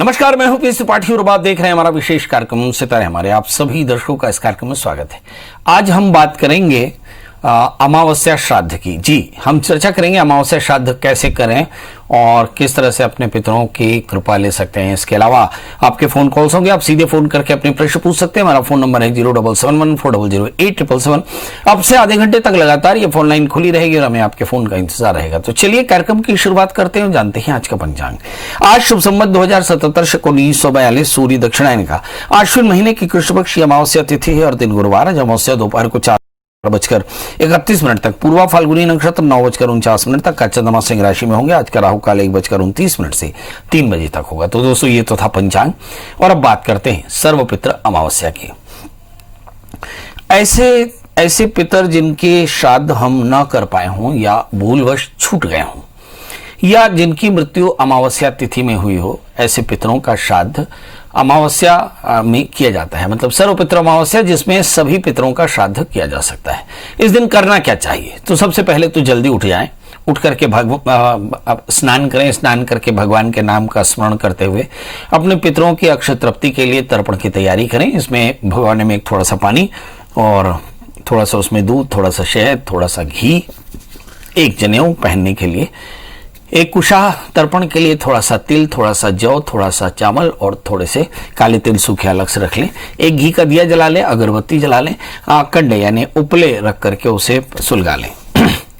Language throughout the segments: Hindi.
नमस्कार, मैं हूं पीएस त्रिपाठी और आप देख रहे हैं हमारा विशेष कार्यक्रम सितारे हमारे। आप सभी दर्शकों का इस कार्यक्रम में स्वागत है। आज हम बात करेंगे अमावस्या श्राद्ध की। जी, हम चर्चा करेंगे अमावस्या श्राद्ध कैसे करें और किस तरह से अपने पितरों की कृपा ले सकते हैं। इसके अलावा आपके फोन कॉल्स होंगे, आप सीधे फोन करके अपने प्रश्न पूछ सकते हैं। हमारा फोन नंबर है 0771400877। अब से आधे घंटे तक लगातार ये फोन लाइन खुली रहेगी और हमें आपके फोन का इंतजार रहेगा। तो चलिए कार्यक्रम की शुरुआत करते हैं, जानते हैं आज का पंचांग। आज शुभ संवत 2077 1942 सूर्य दक्षिणायन का आश्विन महीने की कृष्ण पक्ष की अमावस्या तिथि है और दिन गुरुवार। अमावस्या दोपहर को 4:31 तक, पूर्वा फाल्गुनी नक्षत्र 9:49 तक का चंद्रमा सिंह राशि में होंगे। आज का राहु काल 1:29 से 3 बजे तक होगा। तो दोस्तों ये तो था पंचांग और अब बात करते हैं सर्वपित्र अमावस्या की। ऐसे पितर जिनके श्राद्ध हम न कर पाए हों या भूलवश छूट गए हों या जिनकी मृत्यु अमावस्या तिथि में हुई हो, ऐसे पितरों का श्राद्ध अमावस्या में किया जाता है। मतलब सर्वपित्र अमावस्या जिसमें सभी पितरों का श्राद्ध किया जा सकता है। इस दिन करना क्या चाहिए? तो सबसे पहले तो जल्दी उठ जाएं, उठ करके स्नान करें। स्नान करके भगवान के नाम का स्मरण करते हुए अपने पितरों की अक्षय तृप्ति के लिए तर्पण की तैयारी करें। इसमें भगवान में थोड़ा सा पानी और थोड़ा सा उसमें दूध, थोड़ा सा शहद, थोड़ा सा घी, एक जनेऊ पहनने के लिए, एक कुशा तर्पण के लिए थोड़ा सा तिल, थोड़ा सा जौ, थोड़ा सा चावल और थोड़े से काले तिल सूखे अलग से रख लें। एक घी का दिया जला लें, अगरबत्ती जला लें, कंडे यानी उपले रख करके उसे सुलगा लें।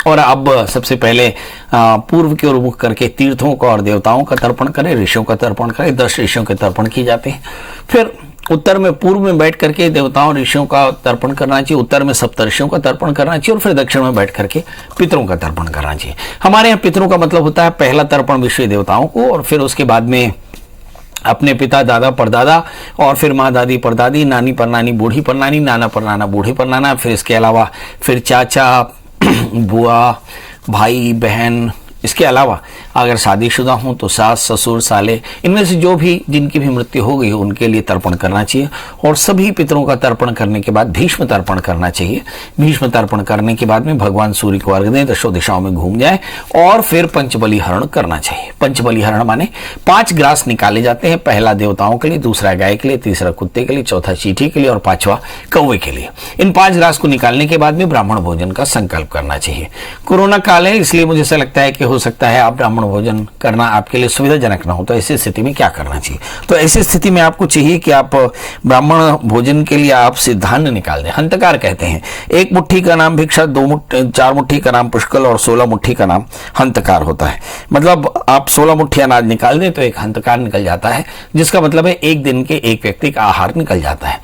और अब सबसे पहले पूर्व की ओर मुख करके तीर्थों का और देवताओं का तर्पण करें, ऋषियों का तर्पण करें। 10 ऋषियों के तर्पण किए जाते हैं। फिर उत्तर में, पूर्व में बैठ करके देवताओं ऋषियों का तर्पण करना चाहिए। उत्तर में सप्तऋषियों का तर्पण करना चाहिए और फिर दक्षिण में बैठ करके पितरों का तर्पण करना चाहिए। हमारे यहाँ पितरों का मतलब होता है पहला तर्पण विश्व देवताओं को और फिर उसके बाद में अपने पिता, दादा, परदादा और फिर माँ, दादी, परदादी, नानी, परनानी, बूढ़ी परनानी, नाना, परनाना, बूढ़ी परनाना। फिर इसके अलावा फिर चाचा, बुआ, भाई, बहन। इसके अलावा अगर शादीशुदा हों तो सास, ससुर, साले, इनमें से जो भी जिनकी भी मृत्यु हो गई हो उनके लिए तर्पण करना चाहिए। और सभी पितरों का तर्पण करने के बाद भीष्म तर्पण करना चाहिए। भीष्म तर्पण करने के बाद में भगवान सूर्य को अर्घ्य दें, 10 दिशाओं में घूम जाए और फिर पंचबली हरण करना चाहिए। पंचबली हरण माने 5 ग्रास निकाले जाते हैं। पहला देवताओं के लिए, दूसरा गाय के लिए, तीसरा कुत्ते के लिए, चौथा चींटी के लिए और 5वां कौवे के लिए। इन 5 ग्रास को निकालने के बाद में ब्राह्मण भोजन का संकल्प करना चाहिए। कोरोना काल है, इसलिए मुझे ऐसा लगता है कि हो सकता है आप ब्राह्मण भोजन करना आपके लिए सुविधाजनक ना हो। तो ऐसी स्थिति में क्या करना चाहिए? तो ऐसी स्थिति में आपको चाहिए कि आप ब्राह्मण भोजन के लिए आप से धान्य निकाल दें। हंतकार कहते हैं। 1 मुट्ठी का नाम भिक्षा, 4 मुट्ठी का नाम पुष्कल और 16 मुट्ठी का नाम हंतकार होता है। मतलब आप 16 मुट्ठी अनाज निकाल दें तो एक हंतकार निकल जाता है, जिसका मतलब है एक दिन के एक व्यक्ति का आहार निकल जाता है।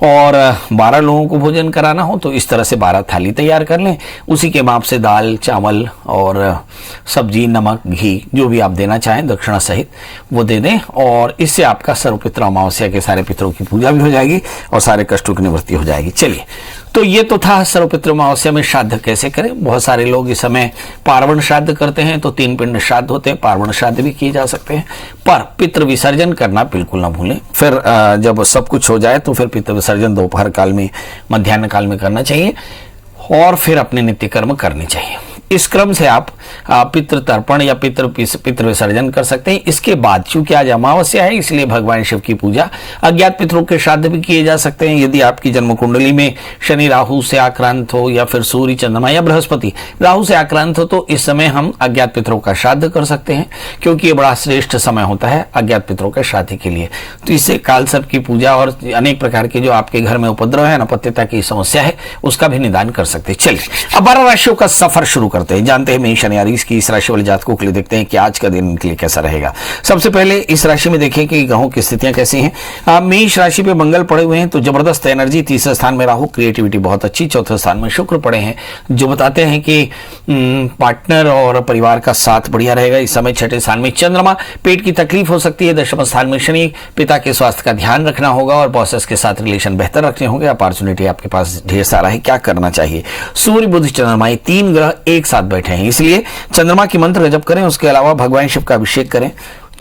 और 12 लोगों को भोजन कराना हो तो इस तरह से 12 थाली तैयार कर लें। उसी के माप से दाल, चावल और सब्जी, नमक, घी जो भी आप देना चाहें दक्षिणा सहित वो दे दें। और इससे आपका सर्वपित्र अमावस्या के सारे पितरों की पूजा भी हो जाएगी और सारे कष्टों की निवृत्ति हो जाएगी। चलिए, तो ये तो था सर्वपित्र अमावस्या में श्राद्ध कैसे करें। बहुत सारे लोग इस समय पार्वण श्राद्ध करते हैं, तो 3 पिंड श्राद्ध होते हैं, पार्वण श्राद्ध भी किए जा सकते हैं। पर पितृ विसर्जन करना बिल्कुल ना भूलें। फिर जब सब कुछ हो जाए तो फिर पितृ विसर्जन दोपहर काल में, मध्याह्न काल में करना चाहिए और फिर अपने नित्य कर्म करने चाहिए। इस क्रम से आप पितृ तर्पण या पितृ विसर्जन कर सकते हैं। इसके बाद चूंकि आज अमावस्या है इसलिए भगवान शिव की पूजा, अज्ञात पितरों के श्राद्ध भी किए जा सकते हैं। यदि आपकी जन्म कुंडली में शनि राहु से आक्रांत हो या फिर सूर्य, चंद्रमा या बृहस्पति राहु से आक्रांत हो तो इस समय हम अज्ञात पितरों का श्राद्ध कर सकते हैं, क्योंकि ये बड़ा श्रेष्ठ समय होता है अज्ञात पितरों के श्राद्ध के लिए। तो इससे काल सर्प की पूजा और अनेक प्रकार के जो आपके घर में उपद्रव है, अनपत्यता की समस्या है, उसका भी निदान कर सकते हैं। चलिए, अब 12 राशियों का सफर शुरू करते हैं। जानते हैं मेष यानी अरीस की इस राशि वाले जातकों के लिए देखते हैं कि आज का दिन इनके लिए कैसा रहेगा। सबसे पहले इस राशि में देखें कि ग्रहों की स्थितियां कैसी हैं। मेष राशि पे मंगल पड़े हुए हैं तो जबरदस्त एनर्जी। 3रे स्थान में राहु, क्रिएटिविटी बहुत अच्छी। 4थे स्थान में शुक्र पड़े हैं जो बताते हैं कि पार्टनर और परिवार का साथ बढ़िया रहेगा इस समय। 6ठे स्थान में चंद्रमा, पेट की तकलीफ हो सकती है। 10वें स्थान में शनि, पिता के स्वास्थ्य का ध्यान रखना होगा और बॉसेस के साथ रिलेशन बेहतर रखने होंगे। अपॉर्चुनिटी आपके पास ढेर सारा है, क्या करना चाहिए? सूर्य, बुध, चंद्रमा, ये 3 ग्रह एक साथ बैठे हैं, इसलिए चंद्रमा की मंत्र जप करें। उसके अलावा भगवान शिव का अभिषेक करें।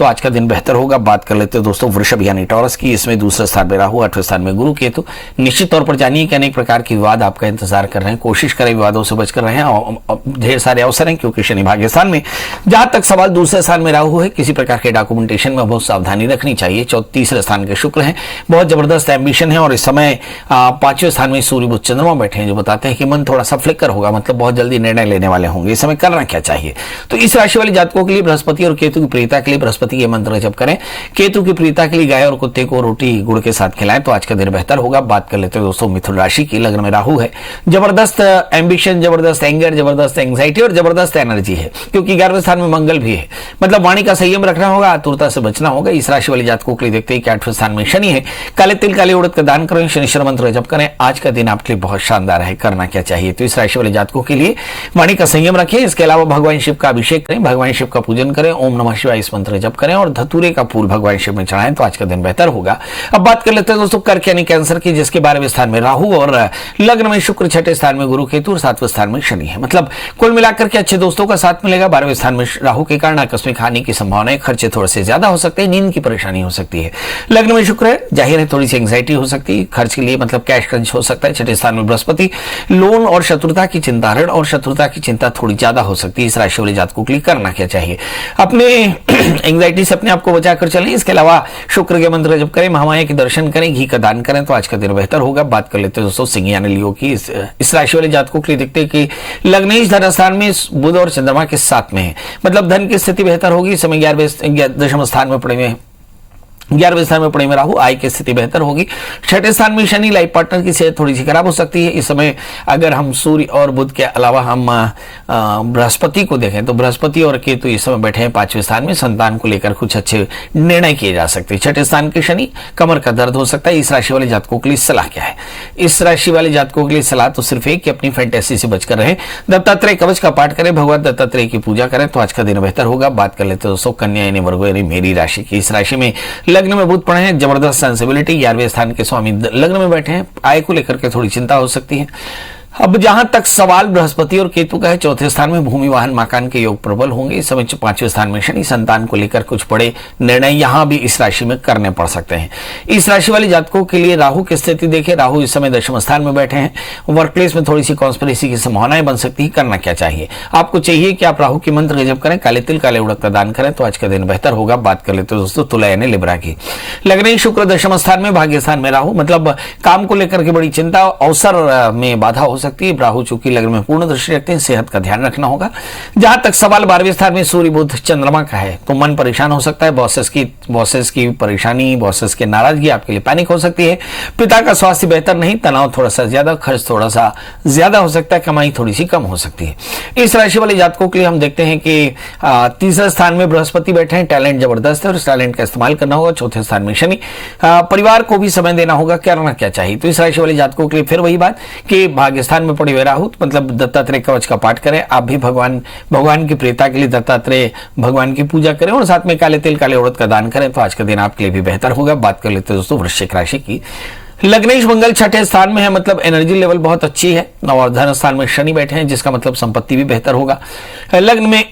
तो आज का दिन बेहतर होगा। बात कर लेते हैं दोस्तों वृषभ यानी टॉरस की। इसमें दूसरे स्थान में राहु, 8वें स्थान में गुरु केतु। निश्चित तौर पर जानिए कि अनेक प्रकार के विवाद आपका इंतजार कर रहे हैं, कोशिश करें विवादों से बचकर रहे हैं। ढेर सारे अवसर हैं क्योंकि शनि भाग्य स्थान में। जहां तक सवाल दूसरे स्थान में राहु है, किसी प्रकार के डॉक्यूमेंटेशन में बहुत सावधानी रखनी चाहिए। तीसरे स्थान के शुक्र हैं, बहुत जबरदस्त एम्बिशन है और इस समय 5वें स्थान में सूर्य बुध चंद्रमा बैठे हैं, जो बताते हैं कि मन थोड़ा सा फ्लिकर होगा, मतलब बहुत जल्दी निर्णय लेने वाले होंगे। इस समय करना क्या चाहिए, तो इस राशि वाले जातकों के लिए बृहस्पति और केतु की प्रियता के लिए बृहस्पति के मंत्र जप करें। केतु की प्रियता के लिए गाय और कुत्ते को रोटी गुड़ के साथ खिलाएं तो आज का दिन बेहतर होगा। बात कर लेते हैं दोस्तों मिथुन राशि की। लग्न में राहु है, जबरदस्त एम्बिशन, जबरदस्त एंगर, जबरदस्त एंग्जाइटी और जबरदस्त एनर्जी है, क्योंकि 11वें स्थान में मंगल भी है। मतलब वाणी का संयम रखना होगा, आतुरता से बचना होगा। इस राशि वाले जातकों के लिए देखते हैं कि 8वें स्थान में शनि है। काले तिल काले उड़द का दान करें, शनिश्चर मंत्र जप करें। आज का दिन आपके लिए बहुत शानदार है। करना क्या चाहिए, तो इस राशि वाले जातकों के लिए वाणी का संयम रखें। इसके अलावा भगवान शिव का अभिषेक करें, भगवान शिव का पूजन करें, ओम नमः शिवाय इस मंत्र जप करें और धतूरे का फूल भगवान शिव में चढ़ाएं तो आज का दिन बेहतर होगा। अब बात कर लेते हैं दोस्तों कर्क यानी कैंसर की, जिसके 12वें स्थान में राहु और लग्न में शुक्र, 6ठे स्थान में गुरु केतु और 7वें स्थान में शनि है। मतलब कुल मिलाकर के अच्छे दोस्तों का साथ मिलेगा। 12वें स्थान में राहु के कारण आकस्मिक हानि की संभावना है, खर्चे थोड़े से ज्यादा हो सकते हैं, नींद की परेशानी हो सकती है। लग्न में शुक्र है, जाहिर है थोड़ी सी एंग्जाइटी हो सकती है, खर्च के लिए मतलब कैश क्रंच हो सकता है। 6ठे स्थान में बृहस्पति, लोन और शत्रुता की चिंता, ऋण और शत्रुता की चिंता थोड़ी ज्यादा हो सकती है। इस राशि वाले जातकों के लिए करना क्या चाहिए, अपने एंग्जाइटी से अपने आप को बचाकर चलें। इसके अलावा शुक्र के मंत्र जप करें, महामाया के दर्शन करें, घी का दान करें तो आज का दिन बेहतर होगा। बात कर लेते हैं दोस्तों सिंह यानी लियो की। इस राशि वाले जातकों के लिए देखते हैं कि लग्नेश धन स्थान में बुध और चंद्रमा के साथ में है, मतलब धन की स्थिति बेहतर होगी। इस समय 11वें स्थान में पड़े हुए 11वें स्थान में पड़े में राहु, आय की स्थिति बेहतर होगी। 6ठे स्थान में शनि, लाइफ पार्टनर की सेहत थोड़ी सी खराब हो सकती है। इस समय अगर हम सूर्य और बुध के अलावा हम बृहस्पति को देखें तो बृहस्पति और केतु इस समय बैठे हैं 5वें स्थान में, संतान को लेकर कुछ अच्छे निर्णय किए जा सकते हैं। 6ठे स्थान के शनि, कमर का दर्द हो सकता है। इस राशि वाले जातकों के लिए सलाह क्या है, इस राशि वाले जातकों के लिए सलाह तो सिर्फ एक कि अपनी फैंटेसी से बचकर रहे, दत्तात्रेय कवच का पाठ करें, भगवान दत्तात्रेय की पूजा करें तो आज का दिन बेहतर होगा। बात कर लेते हैं दोस्तों कन्या यानी वर्गो यानी मेरी राशि की। इस राशि में लग्न में बुध पड़े हैं, जबरदस्त सेंसिबिलिटी, 11वें स्थान के स्वामी लग्न में बैठे हैं, आय को लेकर के थोड़ी चिंता हो सकती है। अब जहां तक सवाल बृहस्पति और केतु का है, 4थे स्थान में भूमि वाहन मकान के योग प्रबल होंगे। इस समय 5वें स्थान में शनि, संतान को लेकर कुछ बड़े निर्णय यहां भी इस राशि में करने पड़ सकते हैं। इस राशि वाले जातकों के लिए राहु की स्थिति देखें, राहु इस समय 10वें स्थान में बैठे हैं, वर्क प्लेस में थोड़ी सी कॉन्स्पिरेसी की संभावनाएं बन सकती है। करना क्या चाहिए, आपको चाहिए कि आप राहु की मंत्र जप करें, काले तिल काले उड़द का दान करें तो आज का दिन बेहतर होगा। बात कर लेते हैं दोस्तों तुला यानी लिब्रा की। लग्न शुक्र 10वें स्थान में, भाग्य स्थान में राहु, मतलब काम को लेकर के बड़ी चिंता, अवसर में बाधा हो सकती है। राहु चूंकि लग्न में पूर्ण दृष्टि रखते हैं, सेहत का ध्यान रखना होगा। जहां तक सवाल 12वें स्थान में सूर्य बुध चंद्रमा का है तो मन परेशान हो सकता है, बॉसेस की परेशानी, बॉसेस की नाराजगी, आपके लिए पैनिक हो सकती है। पिता का स्वास्थ्य बेहतर नहीं, तनाव थोड़ा सा ज्यादा, खर्च थोड़ा सा ज्यादा हो सकता है, कमाई थोड़ी सी कम हो सकती है। इस राशि वाले जातकों के लिए हम देखते हैं कि तीसरे स्थान में बृहस्पति बैठे हैं, टैलेंट जबरदस्त है और इस टैलेंट का इस्तेमाल करना होगा। 4थे स्थान में शनि, परिवार को भी समय देना होगा। करना क्या चाहिए, तो इस राशि वाले जातकों के लिए फिर वही बात कि भाग्य स्थान में पड़े हुए राहु, मतलब दत्तात्रेय कवच का पाठ करें। आप भी भगवान की प्रियता के लिए दत्तात्रेय भगवान की पूजा करें और साथ में काले तिल काले उड़द का दान करें तो आज का दिन आपके लिए भी बेहतर होगा। बात कर लेते हैं दोस्तों वृश्चिक राशि की। लग्नेश मंगल 6ठे स्थान में है, मतलब एनर्जी लेवल बहुत अच्छी है और धन स्थान में शनि बैठे हैं, जिसका मतलब संपत्ति भी बेहतर होगा। लग्न में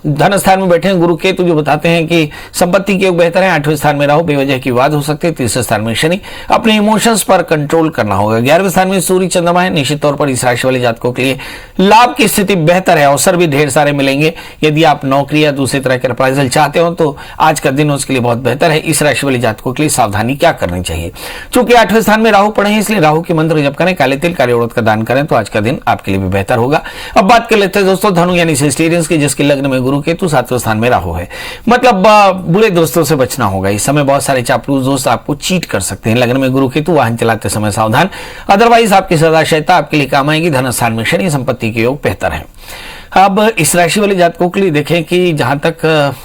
धन स्थान में बैठे हैं गुरु केतु, जो बताते हैं कि संपत्ति के योग बेहतर है। 8वें स्थान में राहु, बेवजह की विवाद हो सकते हैं। 3रे स्थान में शनि, अपने इमोशंस पर कंट्रोल करना होगा। 11वें स्थान में सूर्य चंद्रमा है। निश्चित तौर पर इस राशि वाले जातकों के लिए लाभ की स्थिति बेहतर है, अवसर भी ढेर सारे मिलेंगे। यदि आप नौकरी या दूसरे तरह के अप्राइजल चाहते हो तो आज का दिन उसके लिए बहुत बेहतर है। इस राशि वाले जातकों के लिए सावधानी क्या करनी चाहिए, चूंकि 8वें स्थान में राहु पड़े हैं इसलिए राहु के मंत्र जप करें, काले तिल काले उड़द का दान करें तो आज का दिन आपके लिए भी बेहतर होगा। अब बात कर लेते हैं दोस्तों धनु यानी सेजिटेरियंस की, जिसके लग्न में गुरु केतु 7वें स्थान में राहु है। मतलब बुरे दोस्तों से बचना होगा। इस समय बहुत सारे चापलूस दोस्त आपको चीट कर सकते हैं। लग्न में गुरु केतु, वाहन चलाते समय सावधान, अदरवाइज आपकी सदाशयता आपके लिए काम आएगी। धन स्थान में शनि, संपत्ति के योग बेहतर है। अब इस राशि वाले जातकों के लिए देखें कि जहां तक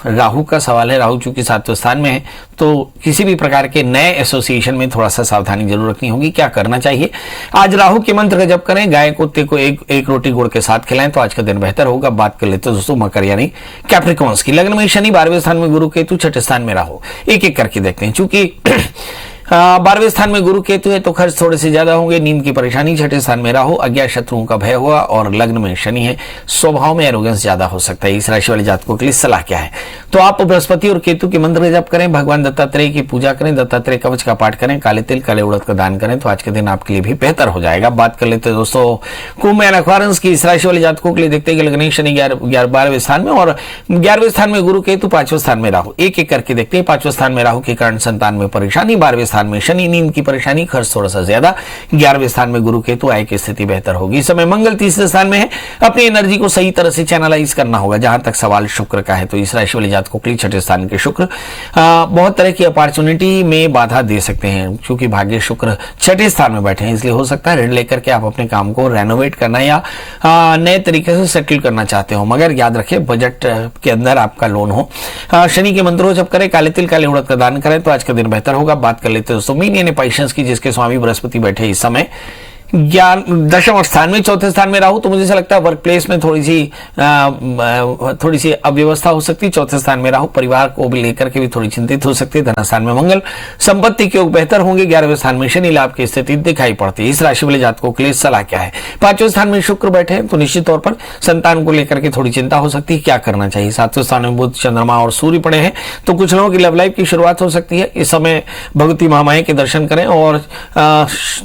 राहु का सवाल है, राहु चूंकि 7वें स्थान में है तो किसी भी प्रकार के नए एसोसिएशन में थोड़ा सा सावधानी जरूर रखनी होगी। क्या करना चाहिए, आज राहु के मंत्र का जप करें, गाय कुत्ते को एक रोटी गुड़ के साथ खिलाएं तो आज का दिन बेहतर होगा। बात कर लेते हैं दोस्तों मकर यानी कैप्रिकॉर्न्स की। लग्न में शनि, 12वें स्थान में गुरु केतु, 6ठे स्थान में राहु। एक एक करके देखते हैं। चूंकि 12वें स्थान में गुरु केतु है तो खर्च थोड़े से ज्यादा होंगे, नींद की परेशानी। छठे स्थान में राहु, अज्ञात शत्रुओं का भय हुआ, और लग्न में शनि है, स्वभाव में एरोगेंस ज्यादा हो सकता है। इस राशि वाले जातकों के लिए सलाह क्या है? तो आप बृहस्पति और केतु के मंत्र जप करें, भगवान दत्तात्रेय की पूजा करें, दत्तात्रेय कवच का पाठ करें, काले तिल काले उड़द का दान करें, तो आज के दिन आपके लिए भी बेहतर हो जाएगा। बात कर लेते हैं दोस्तों कुंभ एंड एक्वारियस की। इस राशि वाले जातकों के लिए देखते हैं कि लग्न शनि 12वें स्थान में, और 11वें स्थान में गुरु केतु, 5वें स्थान में राहु। एक एक करके देखते हैं। 5वें स्थान में राहु के कारण संतान में परेशानी, 12वें स्थान में शनि, नींद की परेशानी, खर्च थोड़ा सा ज्यादा, 11वें स्थान में गुरु केतु, आय की स्थिति बेहतर होगी। इस समय मंगल तीसरे स्थान में है, अपनी एनर्जी को सही तरह से चैनलाइज करना होगा। जहां तक सवाल शुक्र का है तो इस राशि वाले जातकों के लिए छठे स्थान के शुक्र बहुत तरह की अपॉर्चुनिटी में बाधा दे सकते हैं, क्योंकि भाग्य शुक्र छठे स्थान में बैठे हैं। इसलिए हो सकता है ऋण लेकर के आप अपने काम को रेनोवेट करना या नए तरीके से सेटल करना चाहते हो, मगर याद रखें बजट के अंदर आपका लोन हो। शनि के मंत्रों जप करें, काले तिल काले उड़द का दान करें, तो आज का दिन बेहतर होगा। बात कर लेते हैं दोस्तों मीन यानी पैशंस की, जिसके स्वामी बृहस्पति बैठे इस समय ज्ञान दशम स्थान में, चौथे स्थान में राहु, तो मुझे ऐसा लगता है वर्क प्लेस में थोड़ी सी अव्यवस्था हो सकती है। चौथे स्थान में राहु, परिवार को भी लेकर के भी थोड़ी चिंतित हो सकती है। धनस्थान में मंगल, संपत्ति के योग बेहतर होंगे। 11वें स्थान में शनि, लाभ की स्थिति दिखाई पड़ती है। इस राशि वाले जातकों के लिए सलाह क्या है? 5वें स्थान में शुक्र बैठे हैं तो निश्चित तौर पर संतान को लेकर के थोड़ी चिंता हो सकती है, क्या करना चाहिए। 7वें स्थान में बुध, चंद्रमा और सूर्य पड़े हैं तो कुछ लोगों की लव लाइफ की शुरुआत हो सकती है। इस समय भगवती महामाया के दर्शन करें और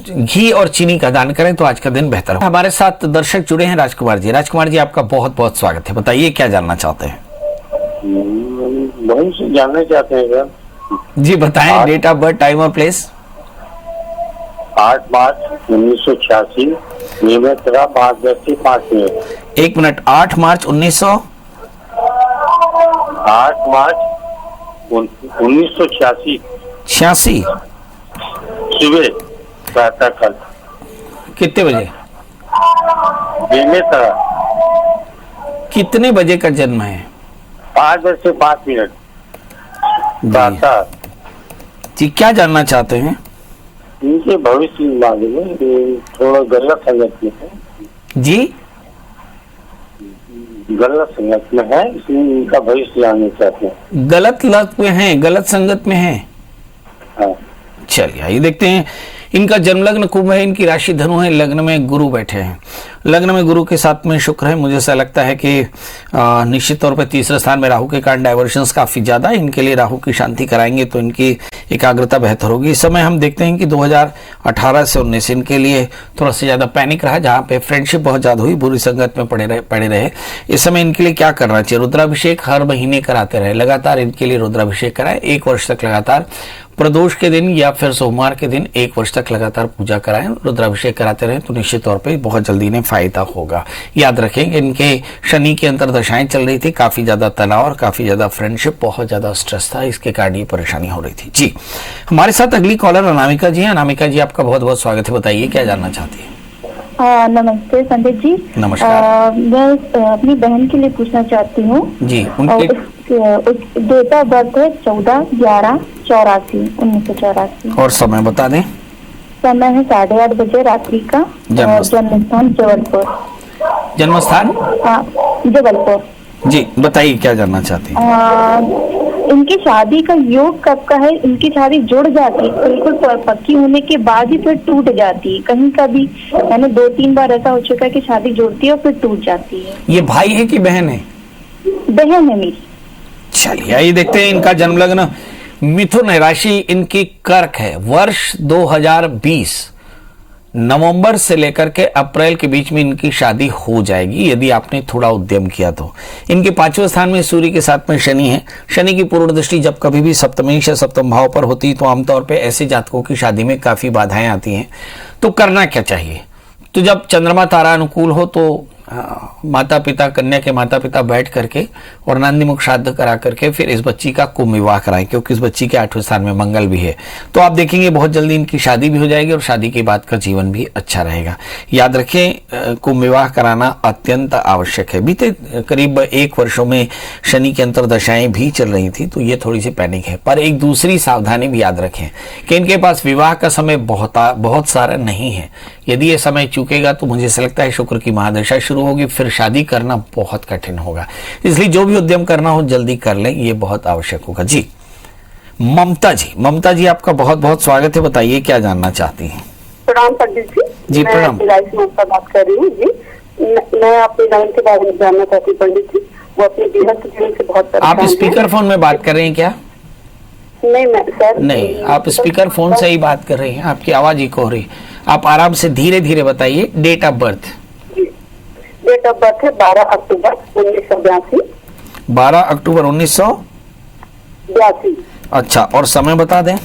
घी और चीनी का दान करें तो आज का दिन बेहतर हो। हमारे साथ दर्शक जुड़े हैं राजकुमार जी। राजकुमार जी, आपका बहुत बहुत स्वागत है। बताइए क्या जानना चाहते हैं? वही से जानना चाहते हैं सर जी, बताएं। डेट ऑफ बर्थ, टाइम और प्लेस। 8 मार्च 1986, नियमित 5:10 एक मिनट, 8 मार्च 1986 86 सुबह प्रातः काल कितने बजे? नियमित कितने बजे का जन्म है? 5:05 प्रातः। जी, क्या जानना चाहते हैं? इनके भविष्य के बारे में थोड़ा गलत संगत में है जी, गलत संगत में है, इसलिए इनका भविष्य जानना चाहते हैं। गलत लत में है, गलत संगत में है। हाँ। चलिए आइए देखते हैं। इनका जन्म लग्न कुंभ है, इनकी राशि धनु है, लग्न में गुरु बैठे हैं। लग्न में गुरु के साथ में शुक्र है। मुझे ऐसा लगता है कि निश्चित तौर पर तीसरे स्थान में राहु के कारण डाइवर्शंस काफी ज्यादा। इनके लिए राहु की शांति कराएंगे तो इनकी एकाग्रता बेहतर होगी। इस समय हम देखते हैं कि 2018 से 19 इनके लिए थोड़ा सा ज्यादा पैनिक रहा, जहां पे फ्रेंडशिप बहुत ज्यादा हुई, बुरी संगत में पड़े रहे। इस समय इनके लिए क्या करना चाहिए? रुद्राभिषेक हर महीने कराते रहे, लगातार इनके लिए रुद्राभिषेक कराएं। 1 वर्ष तक लगातार प्रदोष के दिन या फिर सोमवार के दिन 1 वर्ष तक लगातार पूजा कराएं, रुद्राभिषेक कराते रहें तो निश्चित तौर पे बहुत जल्दी इन्हें फायदा होगा। याद रखें कि इनके शनि की अंतर्दशाएं चल रही थी, काफी ज्यादा तनाव और काफी ज्यादा फ्रेंडशिप, बहुत ज्यादा स्ट्रेस था, इसके कारण ये परेशानी हो रही थी। जी, हमारे साथ अगली कॉलर अनामिका जी हैं। अनामिका जी, आपका बहुत बहुत स्वागत है। बताइए क्या जानना चाहती है? नमस्ते संदीप जी। नमस्कार। मैं अपनी बहन के लिए पूछना चाहती हूँ जी, उनके डेट ऑफ बर्थ है 14/11/1984। और समय बता दें। समय है 8:30 बजे रात्रि का। जन्मस्थान जबलपुर। जन्मस्थान जबलपुर। जी, बताइए क्या जानना चाहती हैं? इनकी शादी का योग कब का है? इनकी शादी जुड़ जाती है बिल्कुल पक्की होने के बाद ही फिर टूट जाती है। कहीं कभी मैंने 2-3 बार ऐसा हो चुका है कि शादी जुड़ती है और फिर टूट जाती है। ये भाई है कि बहन है? बहन है मेरी। चलिए आइए देखते हैं। इनका जन्म लग्न मिथुन है, राशि इनकी कर्क है। वर्ष 2020 नवंबर से लेकर के अप्रैल के बीच में इनकी शादी हो जाएगी, यदि आपने थोड़ा उद्यम किया तो। इनके 5वें स्थान में सूर्य के साथ में शनि है। शनि की पूर्ण दृष्टि जब कभी भी सप्तमेश या सप्तम भाव पर होती है तो आमतौर पे ऐसे जातकों की शादी में काफी बाधाएं आती हैं। तो करना क्या चाहिए? तो जब चंद्रमा तारा अनुकूल हो तो माता पिता, कन्या के माता पिता बैठ करके और नंदीमुख श्राद्ध करा करके फिर इस बच्ची का कुंभ विवाह कराएं, क्योंकि इस बच्ची के 8वें स्थान में मंगल भी है। तो आप देखेंगे बहुत जल्दी इनकी शादी भी हो जाएगी और शादी के बाद का जीवन भी अच्छा रहेगा। याद रखें, कुंभ विवाह कराना अत्यंत आवश्यक है। बीते करीब 1 वर्षों में शनि की अंतर्दशाएं भी चल रही थी तो ये थोड़ी सी पैनिक है। पर एक दूसरी सावधानी भी याद रखें कि इनके पास विवाह का समय बहुत सारा नहीं है। यदि ये समय चूकेगा तो मुझे ऐसा लगता है शुक्र की महादशा शुरू होगी, फिर शादी करना बहुत कठिन होगा। इसलिए जो भी उद्यम करना हो जल्दी कर लें, ये बहुत आवश्यक होगा। जी, ममता जी आपका बहुत बहुत स्वागत है। बताइए क्या जानना चाहती हैं? प्रणाम पंडित जी। जी, प्रणाम। मैं इलाइस ममता बात कर रही हूँ जी। मैं अपनी बहन के बारे में जानना चाहती हूँ पंडित जी। वो अपने गृहस्थ जीवन से बहुत परेशान आप हैं। स्पीकर फोन में बात कर रहे हैं क्या? नहीं मैं सर नहीं, आप स्पीकर फोन से ही बात कर रहे हैं, आपकी आवाज इको हो रही है। आप आराम से धीरे धीरे बताइए। Date of birth? Date of birth है 12 अक्टूबर 1982। 12 अक्टूबर 1982। अच्छा, और समय बता दें?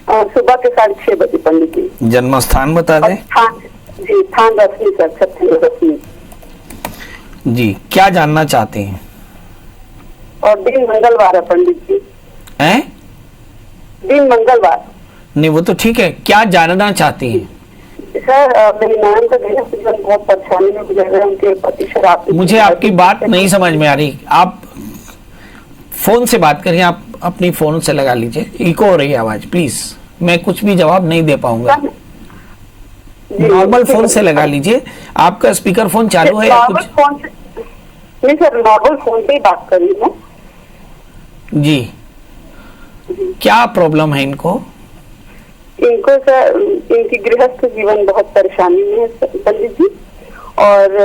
सुबह के 6:30 बजे पंडित जी। जन्म स्थान बता दें? थान रश्मि सर, छत्तीसगढ़ रश्मि। जी, क्या जानना चाहते हैं? और दिन मंगलवार है पंडित जी। हैं? दिन मंगलवार। नहीं वो तो ठीक है, क्या जानना चाहती हैं? सर मेरी नाम का गृहस्थ जीवन बहुत परेशानी में गुजर रहे हैं। उनके पति शराब पीते मुझे हैं। आपकी बात नहीं समझ में आ रही। आप फोन से बात करिए, आप अपनी फोन से लगा लीजिए, इको हो रही है आवाज। प्लीज, मैं कुछ भी जवाब नहीं दे पाऊंगा। नॉर्मल फोन से लगा लीजिए। आपका स्पीकर फोन चालू है या नॉर्मल कुछ? फोन से नहीं सर, नॉर्मल फोन से ही बात कर रही हूँ। जी, क्या प्रॉब्लम है इनको? इनको सर इनकी गृहस्थ जीवन बहुत परेशानी में है पंडित जी। और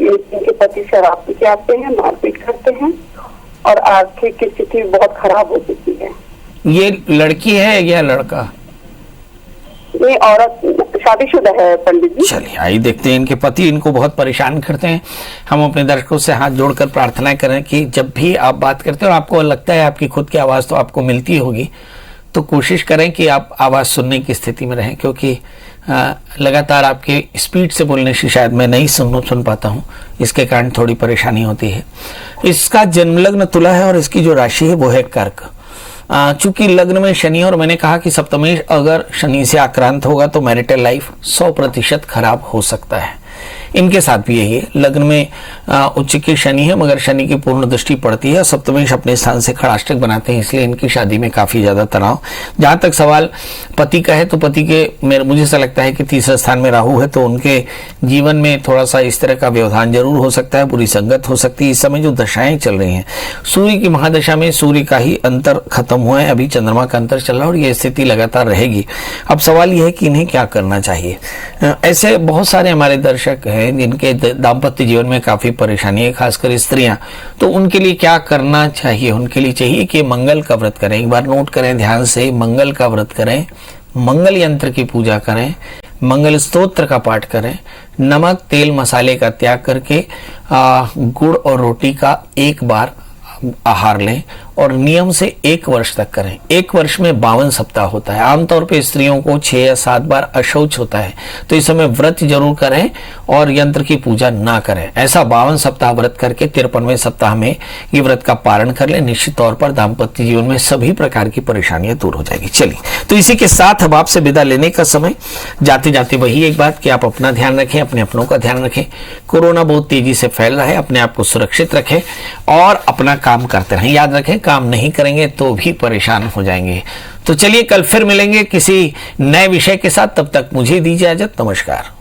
इनके पति शराब पी के आते हैं, मारपीट करते हैं और आर्थिक स्थिति बहुत खराब हो चुकी है। ये लड़की है या लड़का? ये औरत शादीशुदा है पंडित जी। चलिए आइए देखते हैं। इनके पति इनको बहुत परेशान करते हैं। हम अपने दर्शकों से हाथ जोड़कर प्रार्थना करें कि जब भी आप बात करते हैं और आपको लगता है आपकी खुद की आवाज तो आपको मिलती होगी, तो कोशिश करें कि आप आवाज सुनने की स्थिति में रहें, क्योंकि लगातार आपके स्पीड से बोलने से शायद मैं नहीं सुन पाता हूं, इसके कारण थोड़ी परेशानी होती है। इसका जन्म लग्न तुला है और इसकी जो राशि है वो है कर्क। चूंकि लग्न में शनि, और मैंने कहा कि सप्तमेश अगर शनि से आक्रांत होगा तो मैरिटल लाइफ 100% खराब हो सकता है। इनके साथ भी यही है। लग्न में उच्च की शनि है, मगर शनि की पूर्ण दृष्टि पड़ती है। सप्तमेश अपने स्थान से खड़ाष्टक बनाते हैं, इसलिए इनकी शादी में काफी ज्यादा तनाव। जहां तक सवाल पति का है, तो पति के मुझे ऐसा लगता है कि तीसरे स्थान में राहु है, तो उनके जीवन में थोड़ा सा इस तरह का व्यवधान जरूर हो सकता है, बुरी संगत हो सकती है। इस समय जो दशाएं चल रही हैं, सूर्य की महादशा में सूर्य का ही अंतर खत्म हुआ है, अभी चंद्रमा का अंतर चल रहा है और ये स्थिति लगातार रहेगी। अब सवाल यह है कि इन्हें क्या करना चाहिए। ऐसे बहुत सारे हमारे दर्शक हैं जिनके दाम्पत्य जीवन में काफी परेशानी है, खासकर स्त्रियां, तो उनके लिए क्या करना चाहिए? उनके लिए चाहिए कि मंगल का व्रत करें। एक बार नोट करें ध्यान से, मंगल का व्रत करें, मंगल यंत्र की पूजा करें, मंगल स्तोत्र का पाठ करें, नमक तेल मसाले का त्याग करके गुड़ और रोटी का एक बार आहार लें और नियम से 1 वर्ष तक करें। 1 वर्ष में 52 सप्ताह होता है। आमतौर पे स्त्रियों को 6 या 7 बार अशौच होता है, तो इस समय व्रत जरूर करें और यंत्र की पूजा ना करें। ऐसा 52 सप्ताह व्रत करके 53वें सप्ताह में ये व्रत का पारण कर ले, निश्चित तौर पर दाम्पत्य जीवन में सभी प्रकार की परेशानियां दूर हो जाएगी। चलिए, तो इसी के साथ अब आपसे विदा लेने का समय। जाते जाते वही एक बात कि आप अपना ध्यान रखें, अपने अपनों का ध्यान रखें। कोरोना बहुत तेजी से फैल रहा है, अपने आप को सुरक्षित रखें और अपना काम करते रहें। याद रखें, काम नहीं करेंगे तो भी परेशान हो जाएंगे। तो चलिए, कल फिर मिलेंगे किसी नए विषय के साथ। तब तक मुझे दीजिए इजाजत। नमस्कार।